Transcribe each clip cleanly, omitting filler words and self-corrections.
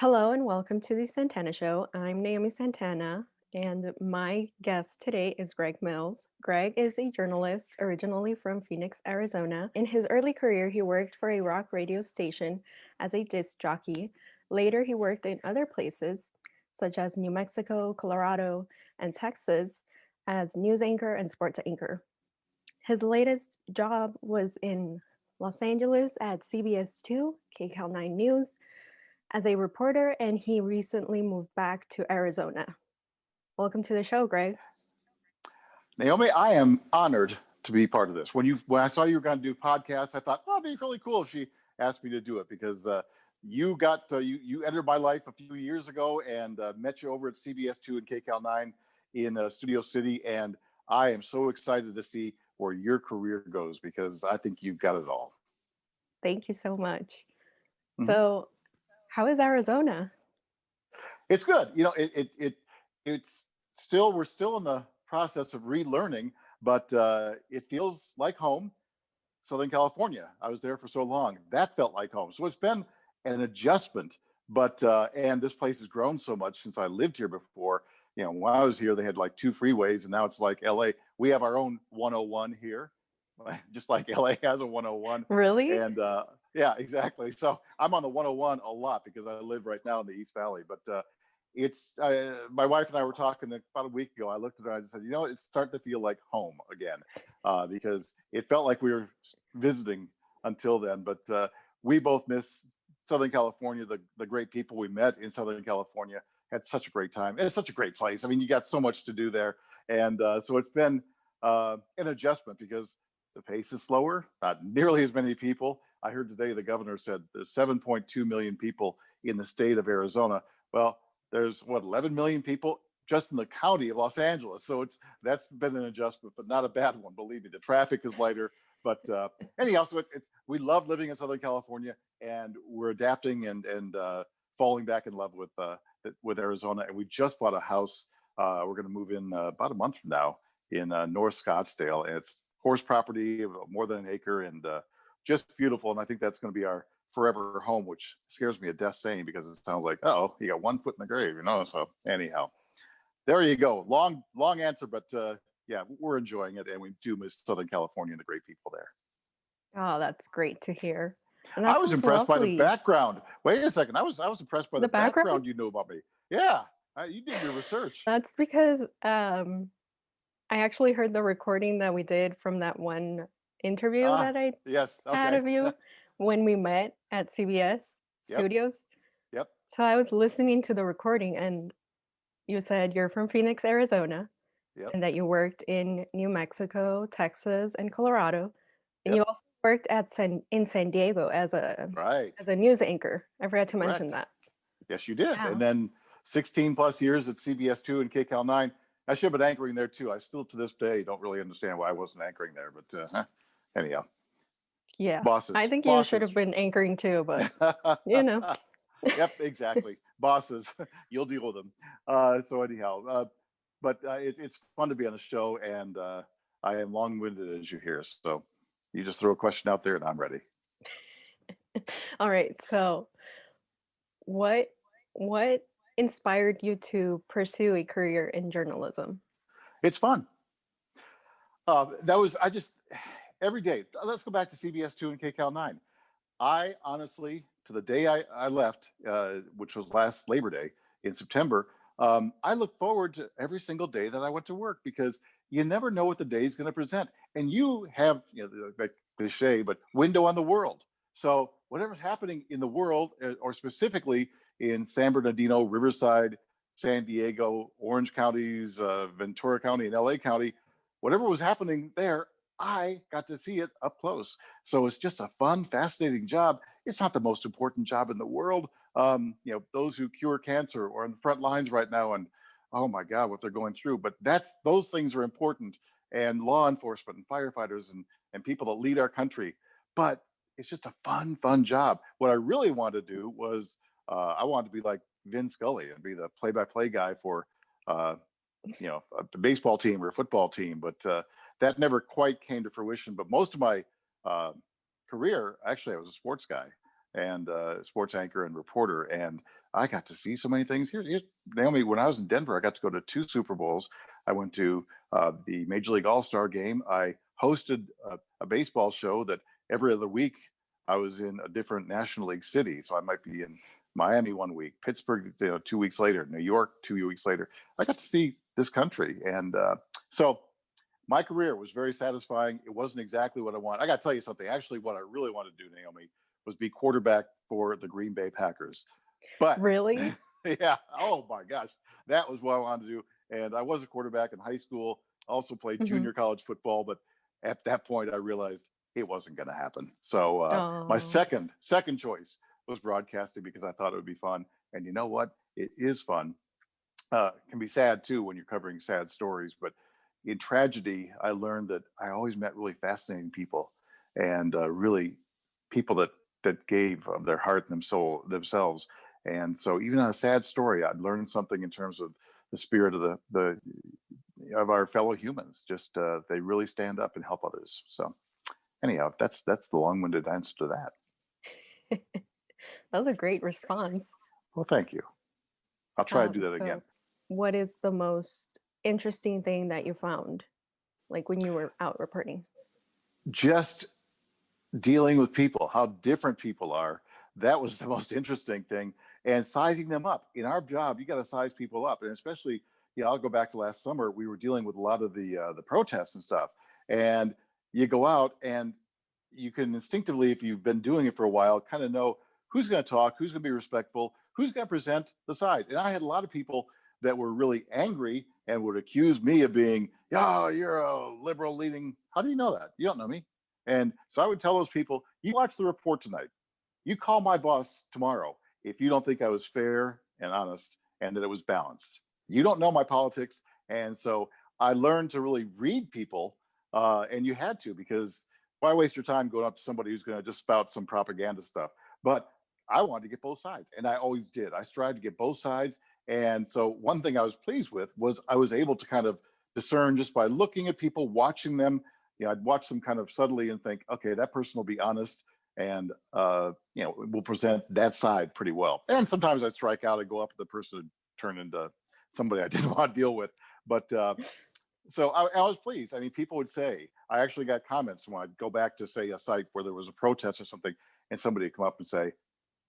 Hello and welcome to the Santana Show. I'm Naomi Santana, and my guest today is Greg Mills. Greg is a journalist originally from Phoenix, Arizona. In his early career, he worked for a rock radio station as a disc jockey. Later, he worked in other places, such as New Mexico, Colorado, and Texas, as news anchor and sports anchor. His latest job was in Los Angeles at CBS 2, KCAL 9 News, as a reporter, and he recently moved back to Arizona. Welcome to the show, Greg. Naomi, I am honored to be part of this. When I saw you were going to do podcasts, I thought, oh, it'd be really cool if she asked me to do it because you entered my life a few years ago and met you over at CBS 2 and KCAL 9 in Studio City, and I am so excited to see where your career goes because I think you've got it all. Thank you so much. Mm-hmm. So, how is Arizona? It's good. It's still we're still in the process of relearning, but it feels like home. Southern California. I was there for so long. That felt like home. So it's been an adjustment, but and this place has grown so much since I lived here before. When I was here, they had like two freeways, and now it's like LA. We have our own 101 here, just like LA has a 101. Really? And yeah, exactly. So I'm on the 101 a lot because I live right now in the East Valley. But it's my wife and I were talking about a week ago. I looked at her and I just said, it's starting to feel like home again because it felt like we were visiting until then. But we both miss Southern California, the great people we met in Southern California. Had such a great time. And it's such a great place. I mean, you got so much to do there. And so it's been an adjustment because the pace is slower, not nearly as many people. I heard today the governor said there's 7.2 million people in the state of Arizona. Well, there's 11 million people just in the county of Los Angeles. So that's been an adjustment, but not a bad one. Believe me, the traffic is lighter. But anyhow, so it's we love living in Southern California, and we're adapting and falling back in love with Arizona. And we just bought a house. We're going to move in about a month from now in North Scottsdale, and it's horse property of more than an acre and just beautiful. And I think that's going to be our forever home, which scares me to death saying because it sounds like, oh, you got 1 foot in the grave, So anyhow, there you go. Long answer, but yeah, we're enjoying it, and we do miss Southern California and the great people there. Oh, that's great to hear. And I that was sounds impressed by the lovely. background. Wait a second, I was impressed by The the background? background you know about me. Yeah, you did your research. That's because I actually heard the recording that we did from that one interview Ah, that I yes, had okay. of you when we met at CBS Yep, Studios. yep, So I was listening to the recording, and you said you're from Phoenix, Arizona, yep, and that you worked in New Mexico, Texas, and Colorado, and you yep. also worked at in San Diego Right, as a news anchor. I forgot to mention correct. that. Yes, you did. And Wow. then 16 plus years at CBS 2 and KCAL 9. I should have been anchoring there too. I still to this day don't really understand why I wasn't anchoring there. But anyhow, Yeah. I bosses, think you should bosses. have been anchoring too, but you know. Yep, exactly. Bosses, you'll deal with them. So anyhow, but it's fun to be on the show, and I am long-winded as you hear. So you just throw a question out there, and I'm ready. All right. So what what inspired you to pursue a career in journalism? It's fun. That was I just every day. Let's go back to CBS 2 and KCAL 9. I honestly, to the day I left, which was last Labor Day in September, I look forward to every single day that I went to work because you never know what the day is going to present. And you have, like cliche, but window on the world. So whatever's happening in the world, or specifically in San Bernardino, Riverside, San Diego, Orange counties, Ventura County, and LA County, whatever was happening there, I got to see it up close. So it's just a fun, fascinating job. It's not the most important job in the world. Those who cure cancer or on the front lines right now, and oh my God, what they're going through. But those things are important, and law enforcement and firefighters and people that lead our country. But it's just a fun job. What I really wanted to do was I wanted to be like Vin Scully and be the play-by-play guy for a baseball team or a football team, but that never quite came to fruition. But most of my uh, career, actually, I was a sports guy. and sports anchor and reporter. And I got to see so many things. Naomi, when I was in Denver, I got to go to two Super Bowls. I went to the Major League All Star game. I hosted a baseball show that every other week I was in a different National League city. So I might be in Miami one week, Pittsburgh, 2 weeks later, New York 2 weeks later. I got to see this country, and so my career was very satisfying. It wasn't exactly what I want. I got to tell you something. Actually, what I really wanted to do, Naomi, was be quarterback for the Green Bay Packers. But Really? yeah, oh my gosh, that was what I wanted to do. And I was a quarterback in high school. Also played Mhm. junior college football, but at that point, I realized it wasn't going to happen. So my Oh. second choice was broadcasting because I thought it would be fun. And you know what? It is fun. Can be sad too when you're covering sad stories, but in tragedy, I learned that I always met really fascinating people, and really people that gave of their heart and themselves. And so, even on a sad story, I'd learned something in terms of the spirit of the of our fellow humans. Just they really stand up and help others. So, anyhow, that's the long-winded answer to that. That was a great response. Well, thank you. I'll try to do that again. So what is the most interesting thing that you found, like, when you were out reporting? Just dealing with people, how different people are. That was the most interesting thing. And sizing them up. In our job, you got to size people up. And especially, I'll go back to last summer. We were dealing with a lot of the protests and stuff. And you go out and you can instinctively, if you've been doing it for a while, kind of know who's going to talk, who's going to be respectful, who's going to present the side. And I had a lot of people that were really angry and would accuse me of being, yeah, you're a liberal leading. How do you know that? You don't know me. And so I would tell those people, you watch the report tonight. You call my boss tomorrow if you don't think I was fair and honest and that it was balanced. You don't know my politics. And so I learned to really read people. And you had to, because why waste your time going up to somebody who's going to just spout some propaganda stuff? But I wanted to get both sides, and I always did. I tried to get both sides. And so one thing I was pleased with was I was able to kind of discern just by looking at people, watching them. I'd watch them kind of subtly and think, okay, that person will be honest, and will present that side pretty well. And sometimes I'd strike out and go up to the person and turn into somebody I didn't want to deal with. But so I was pleased. I mean, people would say, I actually got comments when I'd go back to, say, a site where there was a protest or something, and somebody would come up and say,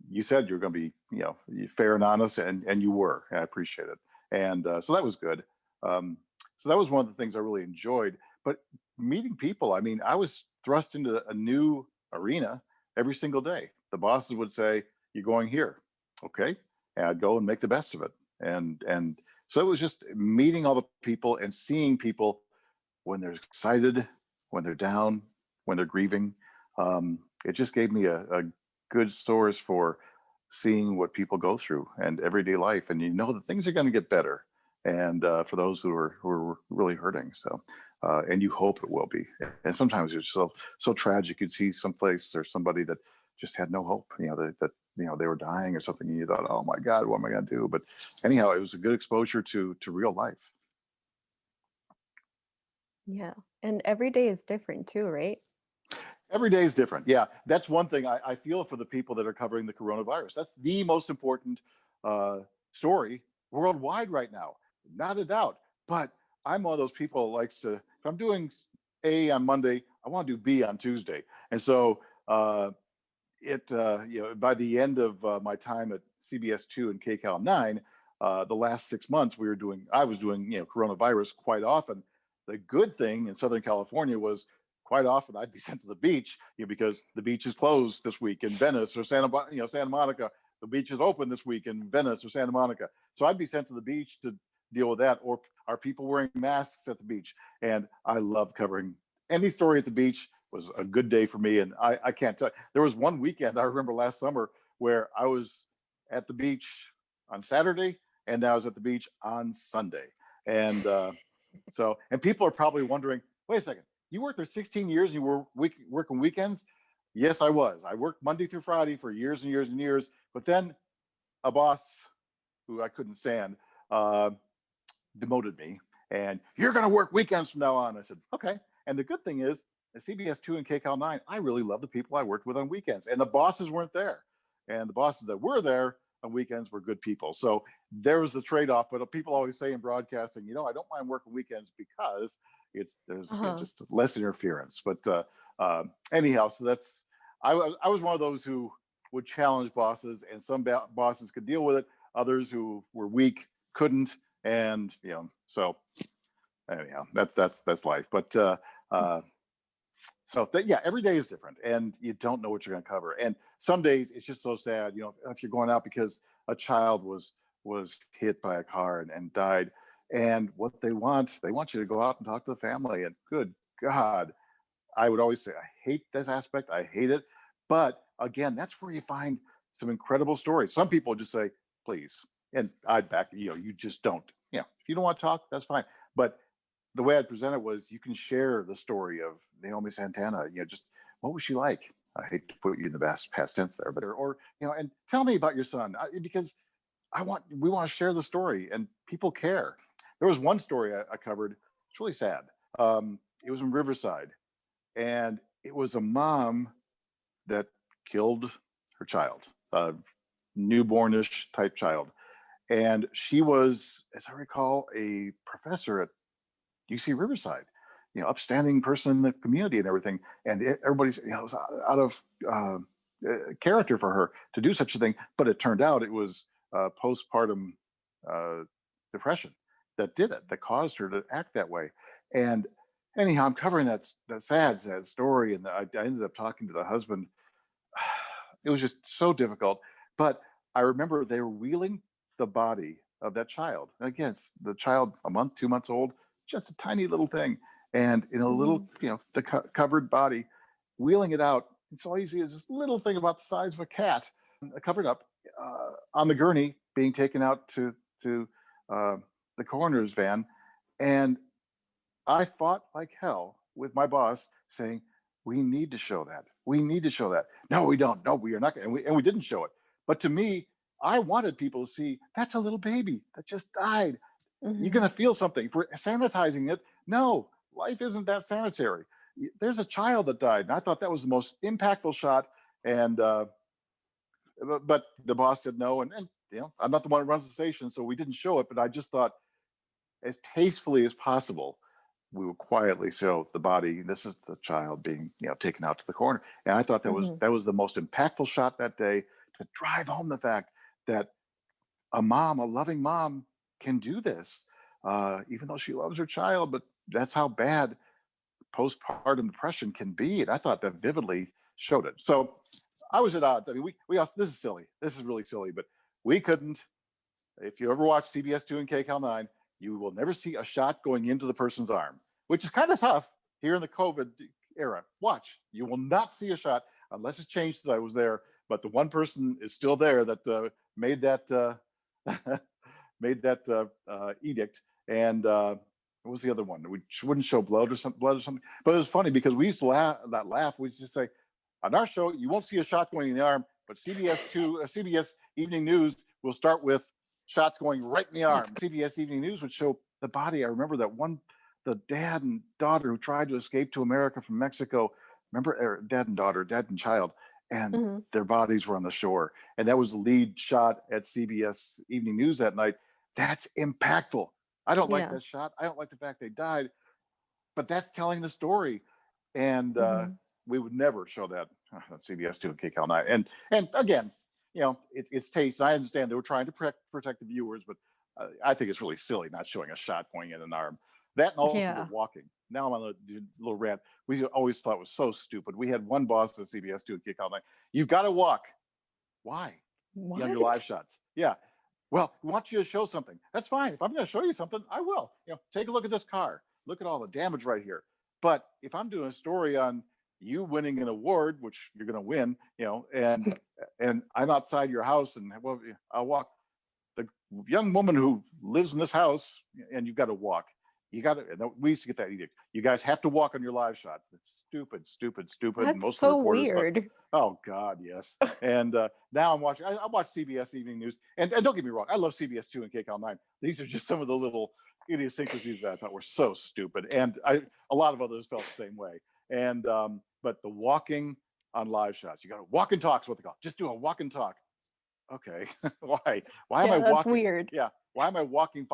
you said you're going to be, fair and honest, and you were. And I appreciate it. And so that was good. So that was one of the things I really enjoyed. But meeting people, I mean, I was thrust into a new arena every single day. The bosses would say, "You're going here, okay?" And I'd go and make the best of it. And so it was just meeting all the people and seeing people when they're excited, when they're down, when they're grieving. It just gave me a good source for seeing what people go through and everyday life, and that things are going to get better. And for those who are really hurting, so and you hope it will be. And sometimes it's so tragic. You'd see someplace or somebody that just had no hope. That they were dying or something, and you thought, oh my God, what am I going to do? But anyhow, it was a good exposure to real life. Yeah, and every day is different too, right? Every day is different. Yeah, that's one thing I feel for the people that are covering the coronavirus. That's the most important uh, story worldwide right now, not a doubt. But I'm one of those people that likes to, if I'm doing A on Monday, I want to do B on Tuesday. And so by the end of my time at CBS2 and KCAL 9, the last 6 months I was doing coronavirus quite often. The good thing in Southern California was quite often I'd be sent to the beach, because the beach is closed this week in Venice or Santa Monica. The beach is open this week in Venice or Santa Monica. So I'd be sent to the beach to deal with that. Or are people wearing masks at the beach? And I love covering any story at the beach. Was a good day for me. And I can't tell. There was one weekend I remember last summer where I was at the beach on Saturday, and then I was at the beach on Sunday. And and people are probably wondering, wait a second, you worked there 16 years and you were working weekends? Yes, I was. I worked Monday through Friday for years and years and years. But then a boss who I couldn't stand uh, demoted me, and you're going to work weekends from now on. I said, okay. And the good thing is, at CBS2 and KCAL 9, I really love the people I worked with on weekends, and the bosses weren't there. and the bosses that were there on weekends were good people. So there was the trade-off. But people always say in broadcasting, I don't mind working weekends because there's Uh-huh. just less interference. But anyhow, so I was one of those who would challenge bosses, and some bosses could deal with it. Others who were weak couldn't, and so anyhow, that's life. But uh, yeah, every day is different, and you don't know what you're going to cover. And some days it's just so sad, if you're going out because a child was hit by a car and died, and what they want you to go out and talk to the family. And good God, I would always say I hate this aspect. I hate it. But again, that's where you find some incredible stories. Some people just say, please. And I'd back, you just don't. If you don't want to talk, that's fine. But the way I'd present it was you can share the story of Naomi Santana, just what was she like? I hate to put you in the past tense there, but and tell me about your son, because we want to share the story, and people care. There was one story I covered. It's really sad. It was in Riverside, and it was a mom that killed her child, a newbornish type child. And she was, as I recall, a professor at UC Riverside, upstanding person in the community and everything. And everybody's, it was out of character for her to do such a thing. But it turned out it was postpartum uh, depression that did it, that caused her to act that way. And anyhow, I'm covering that sad, sad story. And I ended up talking to the husband. It was just so difficult. But I remember they were wheeling the body of that child. And again, it's the child, a month, 2 months old, just a tiny little thing. And in a little, Mhm. the covered body, wheeling it out. It's all you see is this little thing about the size of a cat, covered up on the gurney, being taken out to uh, the coroner's van. And I fought like hell with my boss, saying, "We need to show that. We need to show that." No, we don't. No, we are not. And we didn't show it. But to me, I wanted people to see that's a little baby that just died. You're Mhm. going to feel something. If we're sanitizing it, no, life isn't that sanitary. There's a child that died. And I thought that was the most impactful shot. And, but the boss said no. And I'm not the one who runs the station, so we didn't show it. But I just thought, as tastefully as possible, we would quietly show the body. This is the child being, taken out to the corner. And I thought that was Mhm. that was the most impactful shot that day, to drive home the fact that a loving mom, can do this, even though she loves her child. But that's how bad postpartum depression can be. And I thought that vividly showed it. So I was at odds. I mean, we also, this is silly. This is really silly, but we couldn't. If you ever watch CBS 2 and KCAL 9, you will never see a shot going into the person's arm, which is kind of tough here in the COVID era. Watch, you will not see a shot unless it's changed since I was there. But the one person is still there that made that made that edict. And what was the other one? We wouldn't show blood or something. But it was funny because we used to laugh. We used to say, on our show, you won't see a shot going in the arm, but CBS Evening News will start with shots going right in the arm. CBS Evening News would show the body. I remember that one, the dad and daughter who tried to escape to America from Mexico. Remember, dad and daughter, dad and child, and Mhm. their bodies were on the shore. And that was the lead shot at CBS Evening News that night. That's impactful. I don't like Yeah. that shot. I don't like the fact they died, but that's telling the story. And Mhm. we would never show that on CBS 2 and KCAL 9. And again, it's taste. I understand they were trying to protect the viewers, but I think it's really silly not showing a shot going in an arm. That, and also the Yeah. walking. Now I'm on a little rant. We always thought it was so stupid. We had one boss at CBS 2 and KCAL 9. You've got to walk. Why? On your live What? shots. Yeah. Well, we want you to show something. That's fine. If I'm going to show you something, I will. Take a look at this car. Look at all the damage right here. But if I'm doing a story on you winning an award, which you're going to win, and I'm outside your house, and well, I'll walk. The young woman who lives in this house, and you've got to walk. You got to. We used to get that edict. You guys have to walk on your live shots. It's stupid, stupid, stupid. And That's most of the so reporters thought, weird. "Oh God, yes." And now I'm watching. I watch CBS Evening News, and don't get me wrong, I love CBS 2 and KCAL 9. These are just some of the little idiosyncrasies that I thought were so stupid, and a lot of others felt the same way. And but the walking, on live shots. You got to walk and talk is what they call it. Just do a walk and talk. Okay. Why am I Yeah, that's walking? weird. Yeah. Why am I walking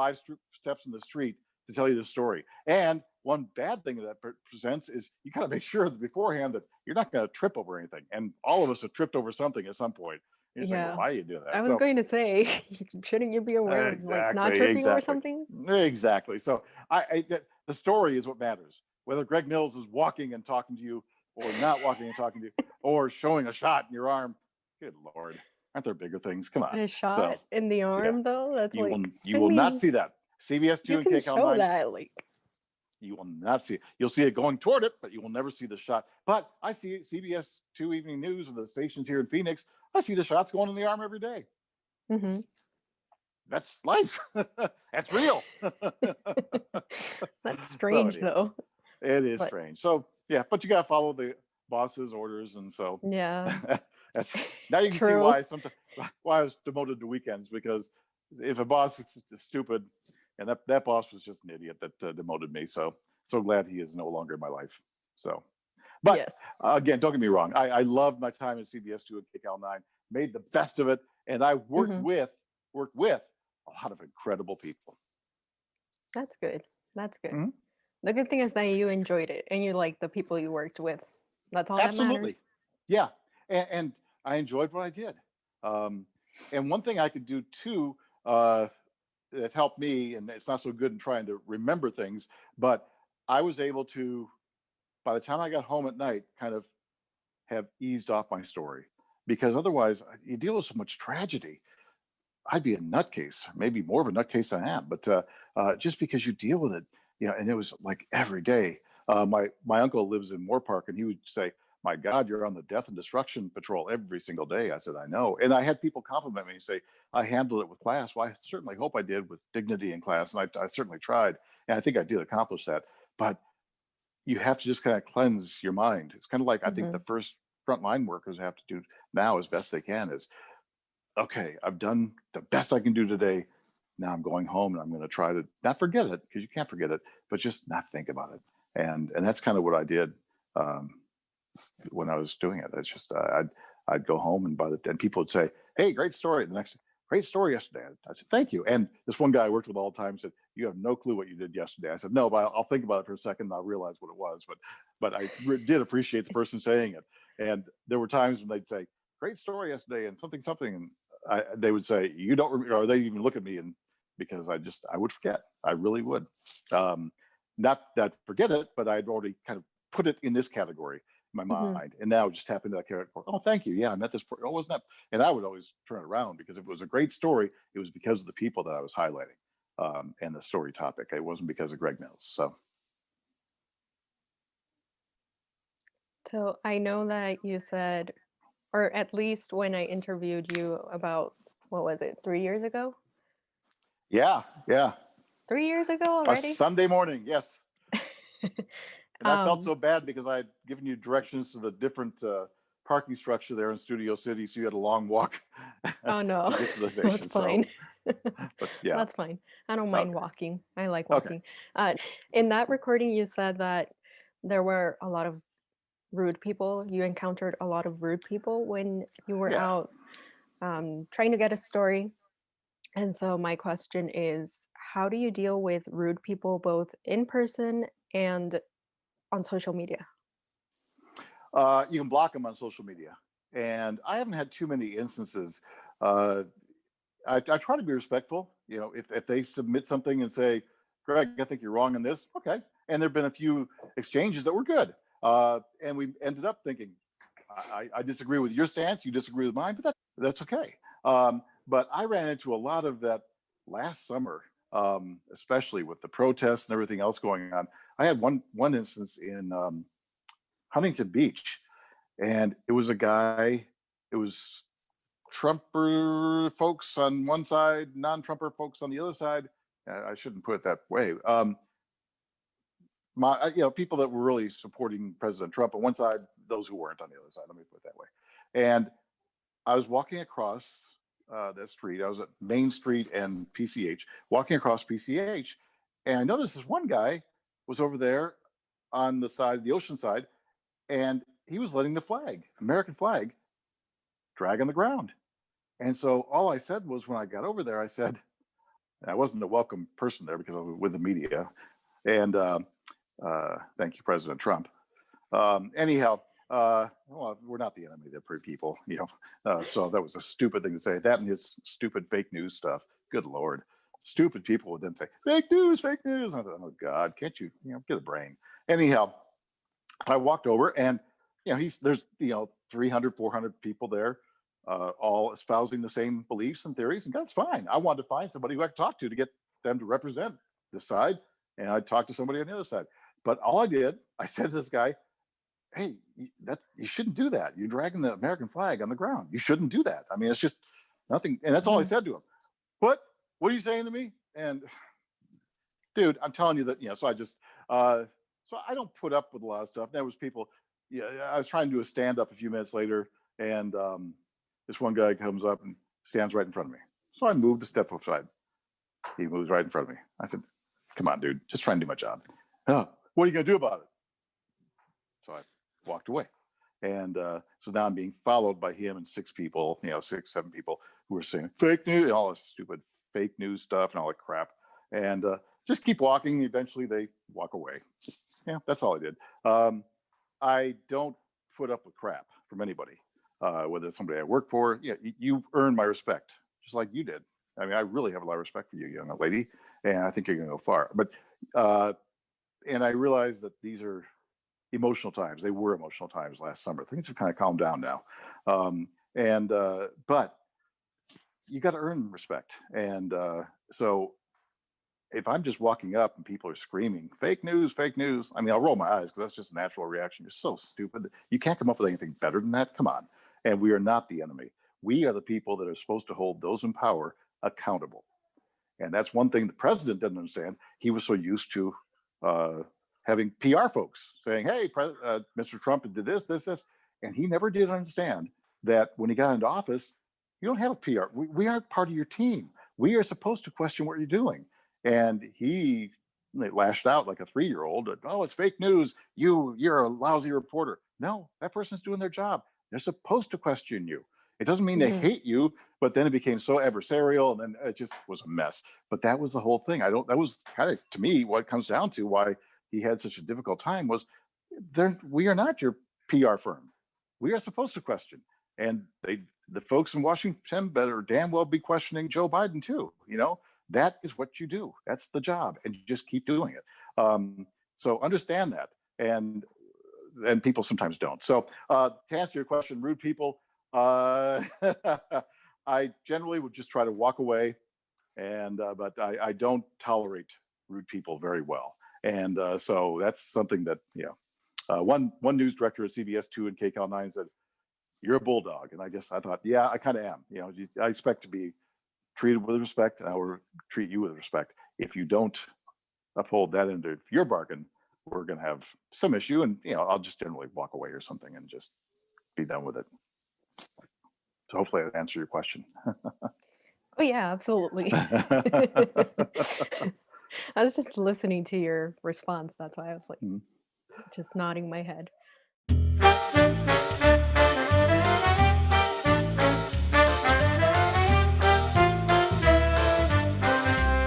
steps in the street to tell you this story? And one bad thing that presents is you got to make sure that beforehand that you're not going to trip over anything. And all of us have tripped over something at some point. And you're saying, well, Yeah. why do you do that? I was So going to say, shouldn't you be aware of like not exactly, tripping over exactly, something? exactly. So the story is what matters. Whether Greg Mills is walking and talking to you, or not walking and talking to you, or showing a shot in your arm. Good Lord, aren't there bigger things? Come But on. a So shot in the yeah, arm though, that's you will like, you I will not mean, see that. CBS two you and can KCAL show nine. that like You will not see it. You'll see it going toward it, but you will never see the shot. But I see CBS 2 Evening News of the stations here in Phoenix. I see the shots going in the arm every day. hmm That's life. That's real. That's So strange anyhow, though. it is But strange. So yeah, but you got to follow the boss's orders, and so yeah, that's now you can see true. why sometimes why I was demoted to weekends, because if a boss is stupid, and that boss was just an idiot that demoted me. So glad he is no longer in my life. So, but Yes. again, don't get me wrong. I loved my time at CBS two and KCAL nine. Made the best of it, and I hmm worked with a lot of incredible people. That's good. That's good. Mhm. The good thing is that you enjoyed it and you like the people you worked with. That's all that Absolutely. matters. Yeah. And I enjoyed what I did. Um, and one thing I could do too, that helped me, and it's not so good in trying to remember things, but I was able to, by the time I got home at night, kind of have eased off my story, because otherwise you deal with so much tragedy. I'd be a nutcase, maybe more of a nutcase than I am, but just because you deal with it, and it was like every day. My uncle lives in Moore Park, and he would say, "My God, you're on the death and destruction patrol every single day." I said, "I know," and I had people compliment me and say, "I handled it with class." Well, I certainly hope I did, with dignity in class, and I certainly tried, and I think I did accomplish that. But you have to just kind of cleanse your mind. It's kind of like I think the hmm first frontline workers have to do now as best they can is, okay, I've done the best I can do today. Now I'm going home and I'm going to try to not forget it, because you can't forget it, but just not think about it. And that's kind of what I did, um, when I was doing it. It's just I'd go home, and and people would say, "Hey, great story." The next, "Great story yesterday." I said, "Thank you." And this one guy I worked with all the time said, "You have no clue what you did yesterday." I said, "No, but I'll think about it for a second and I'll realize what it was." But I did appreciate the person saying it. And there were times when they'd say, "Great story yesterday," and something something, and they would say, "You don't remember," or they even look at me, and because I would forget. I really would. Um, Not that forget it, but I'd already kind of put it in this category in my hmm mind, and now just tap into that character. "Oh, thank you. Yeah, I met this. Oh, wasn't that?" And I would always turn it around, because if it was a great story, it was because of the people that I was highlighting, and the story topic. It wasn't because of Greg Mills. So So I know that you said, or at least when I interviewed you about, what was it, 3 years ago? yeah, yeah. 3 years ago A already? Sunday morning, yes. And I felt um, so bad because I had given you directions to the different parking structure there in Studio City, so you had a long walk oh no, to get to the that's station. So, fine. but yeah, That's fine. I don't mind okay, walking. I like okay, walking. In that recording, you said that there were a lot of rude people. You encountered a lot of rude people when you were yeah. out trying to get a story. And so, my question is, how do you deal with rude people both in person and on social media? You can block them on social media, and I haven't had too many instances. Uh, I try to be respectful. If they submit something and say, "Greg, I think you're wrong on this," okay. And there've been a few exchanges that were good, and we ended up thinking, I disagree with your stance, you disagree with mine, but that's okay. But I ran into a lot of that last summer, especially with the protests and everything else going on. I had one instance in Huntington Beach, and it was a guy. It was Trumper folks on one side, non-Trumper folks on the other side. I shouldn't put it that way. People that were really supporting President Trump on one side, those who weren't on the other side. Let me put it that way. And I was walking across that street. I was at Main Street and PCH, walking across PCH, and I noticed this one guy was over there on the side, the ocean side, and he was letting the flag, American flag, drag on the ground. And so all I said was, when I got over there, I said, I wasn't a welcome person there because I was with the media. And thank you, President Trump. Anyhow, well, we're not the enemy, they're pretty people, you know. So that was a stupid thing to say. That and his stupid fake news stuff. Good Lord. Stupid people would then say, fake news, fake news. I thought, oh, God, can't you, get a brain. Anyhow, I walked over and, there's, 300, 400 people there, all espousing the same beliefs and theories. And that's fine. I wanted to find somebody who I could talk to get them to represent this side. And I talked to somebody on the other side. But all I did, I said to this guy, hey, you shouldn't do that. You're dragging the American flag on the ground. You shouldn't do that. I mean, it's just nothing. And that's all I Mhm. said to him. What are you saying to me? And dude, I'm telling you that, so I just, so I don't put up with a lot of stuff. There was people, yeah, I was trying to do a stand up a few minutes later, and this one guy comes up and stands right in front of me. So I moved a step aside. He moves right in front of me. I said, come on, dude, just try and do my job. Oh, what are you going to do about it? So I walked away. And so now I'm being followed by him and six people, six, seven people who are saying fake news, all this stupid fake news stuff and all that crap. And just keep walking. Eventually they walk away. Yeah, that's all I did. I don't put up with crap from anybody, whether it's somebody I work for. Yeah, you earn my respect, just like you did. I mean, I really have a lot of respect for you, young lady, and I think you're going to go far. But and I realize that these are emotional times. They were emotional times last summer. Things have kind of calmed down now, and but you got to earn respect. And so if I'm just walking up and people are screaming fake news, I mean, I'll roll my eyes because that's just a natural reaction. You're so stupid. You can't come up with anything better than that. Come on. And we are not the enemy. We are the people that are supposed to hold those in power accountable. And that's one thing the president didn't understand. He was so used to uh, having PR folks saying, hey, Mr. Trump did this. And he never did understand that when he got into office, you don't have a PR. We aren't part of your team. We are supposed to question what you're doing. And he lashed out like a 3-year-old. Oh, it's fake news. You're a lousy reporter. No, that person's doing their job. They're supposed to question you. It doesn't mean they Mhm. hate you, but then it became so adversarial, and then it just was a mess. But that was the whole thing. I don't. That was kind of, to me, what it comes down to why he had such a difficult time was, we are not your PR firm. We are supposed to question, and the folks in Washington better damn well be questioning Joe Biden too. That is what you do. That's the job, and you just keep doing it. So understand that, and people sometimes don't. So to answer your question, rude people, uh, I generally would just try to walk away, and but I don't tolerate rude people very well, and so that's something that, one news director at CBS 2 and KCAL 9 said, "You're a bulldog," and I guess I thought, yeah, I kind of am. I expect to be treated with respect, and I will treat you with respect. If you don't uphold that end of your bargain, we're going to have some issue, and I'll just generally walk away or something and just be done with it. So hopefully that answered your question. Oh, yeah, absolutely. I was just listening to your response, that's why I was, like, Mhm. just nodding my head.